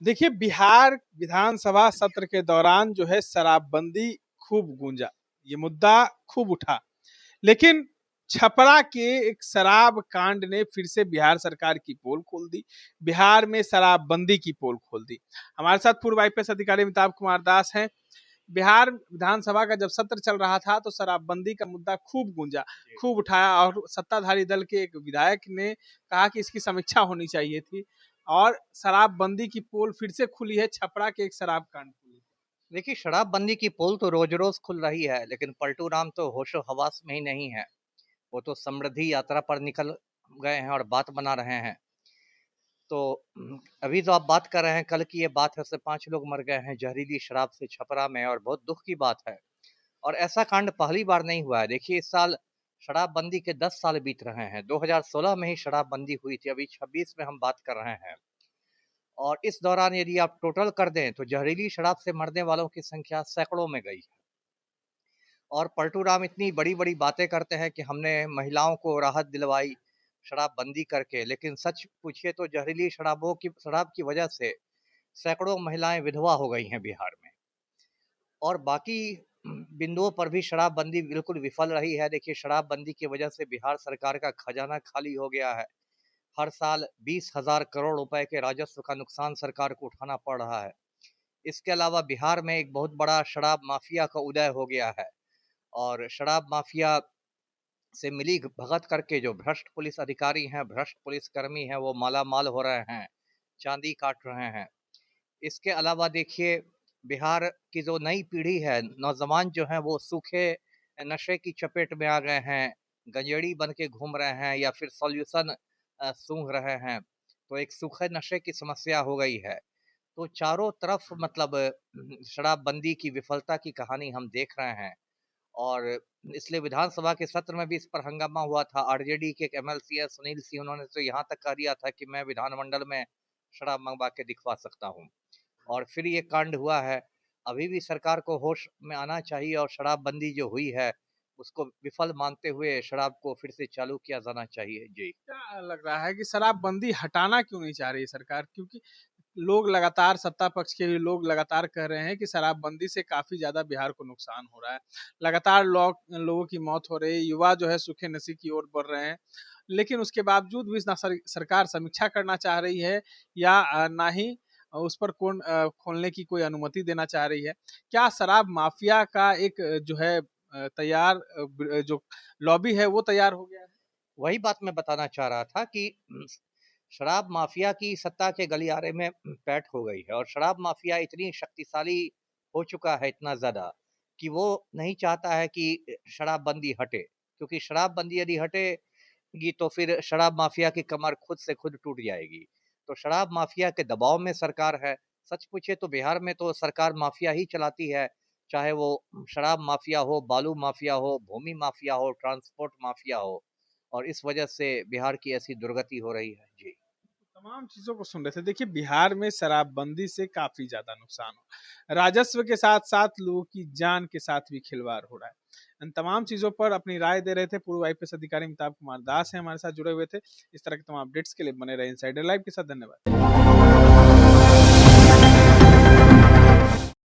देखिए, बिहार विधानसभा सत्र के दौरान जो है शराबबंदी खूब गूंजा, ये मुद्दा खूब उठा। लेकिन छपरा के एक शराब कांड ने फिर से बिहार सरकार की पोल खोल दी, बिहार में शराबबंदी की पोल खोल दी। हमारे साथ पूर्व आईपीएस अधिकारी अमिताभ कुमार दास हैं। बिहार विधानसभा का जब सत्र चल रहा था तो शराबबंदी का मुद्दा खूब गूंजा, खूब उठाया और सत्ताधारी दल के एक विधायक ने कहा कि इसकी समीक्षा होनी चाहिए थी और शराबबंदी की पोल फिर से खुली है, छपरा के एक शराब कांड खुली। देखिए, शराबबंदी की पोल तो रोज रोज खुल रही है, लेकिन पलटू राम तो होशो हवास में ही नहीं है। वो तो समृद्धि यात्रा पर निकल गए हैं और बात बना रहे हैं। तो अभी जो आप बात कर रहे हैं, कल की ये बात है, उससे 5 लोग मर गए हैं जहरीली शराब से छपरा में, और बहुत दुख की बात है। और ऐसा कांड पहली बार नहीं हुआ है। देखिए, इस साल शराबबंदी के 10 साल बीत रहे हैं। 2016 में ही शराबबंदी हुई थी, अभी 26 में हम बात कर रहे हैं। और इस दौरान यदि आप टोटल कर दें तो जहरीली शराब से मरने वालों की संख्या सैकड़ों में गई है। और पलटू राम इतनी बड़ी बड़ी बातें करते हैं कि हमने महिलाओं को राहत दिलवाई शराबबंदी करके, लेकिन सच पूछिए तो जहरीली शराब की वजह से सैकड़ों महिलाएं विधवा हो गई हैं बिहार में। और बाकी बिंदुओं पर भी शराबबंदी बिल्कुल विफल रही है। देखिए, शराबबंदी की वजह से बिहार सरकार का खजाना खाली हो गया है। हर साल 20,000 करोड़ रुपए के राजस्व का नुकसान सरकार को उठाना पड़ रहा है। इसके अलावा बिहार में एक बहुत बड़ा शराब माफिया का उदय हो गया है। और शराब माफिया से मिली भगत करके जो भ्रष्ट पुलिस अधिकारी हैं, भ्रष्ट पुलिसकर्मी हैं, वो माला माल हो रहे हैं, चांदी काट रहे हैं। इसके अलावा देखिए, बिहार की जो नई पीढ़ी है, नौजवान जो हैं, वो सूखे नशे की चपेट में आ गए हैं, गंजेड़ी बन के घूम रहे हैं या फिर सॉल्यूशन सूंघ रहे हैं। तो एक सूखे नशे की समस्या हो गई है। तो चारों तरफ मतलब शराबबंदी की विफलता की कहानी हम देख रहे हैं। और इसलिए विधानसभा के सत्र में भी इस पर हंगामा हुआ था। आरजेडी के एक एमएलसी है सुनील सिंह, उन्होंने तो यहाँ तक कह दिया था कि मैं विधानमंडल में शराब मंगवा के दिखवा सकता हूँ। और फिर ये कांड हुआ है। अभी भी सरकार को होश में आना चाहिए और शराबबंदी जो हुई है उसको विफल मानते हुए शराब को फिर से चालू किया जाना चाहिए। जी। क्या लग रहा है कि शराबबंदी हटाना क्यों नहीं चाह रही सरकार? क्योंकि लोग लगातार, सत्ता पक्ष के भी लोग लगातार कह रहे हैं कि शराबबंदी से काफी ज्यादा बिहार को नुकसान हो रहा है। लगातार लोगों की मौत हो रही है, युवा जो है सूखे नशे की ओर बढ़ रहे हैं। लेकिन उसके बावजूद भी ना सरकार समीक्षा करना चाह रही है या ना ही उस पर खोलने की कोई अनुमति देना चाह रही है। क्या शराब माफिया का एक जो है तैयार जो लॉबी है वो तैयार हो गया है? वही बात मैं बताना चाह रहा था कि शराब माफिया की सत्ता के गलियारे में पैठ हो गई है। और शराब माफिया इतनी शक्तिशाली हो चुका है, इतना ज्यादा, कि वो नहीं चाहता है कि शराबबंदी हटे, क्योंकि शराबबंदी यदि हटेगी तो फिर शराब माफिया की कमर खुद से खुद टूट जाएगी। तो शराब माफिया के दबाव में सरकार है। सच पूछे तो बिहार में तो सरकार माफिया ही चलाती है, चाहे वो शराब माफिया हो, बालू माफिया हो, भूमि माफिया हो, ट्रांसपोर्ट माफिया हो। और इस वजह से बिहार की ऐसी दुर्गति हो रही है। जी। तमाम चीजों को सुन रहे थे। देखिए, बिहार में शराबबंदी से काफी ज्यादा नुकसान हो, राजस्व के साथ साथ लोगों की जान के साथ भी खिलवाड़ हो रहा है। इन तमाम चीजों पर अपनी राय दे रहे थे पूर्व आईपीएस अधिकारी अमिताभ कुमार दास हैं हमारे साथ जुड़े हुए थे। इस तरह के तमाम अपडेट्स के लिए बने रहे इनसाइडर लाइव के साथ। धन्यवाद।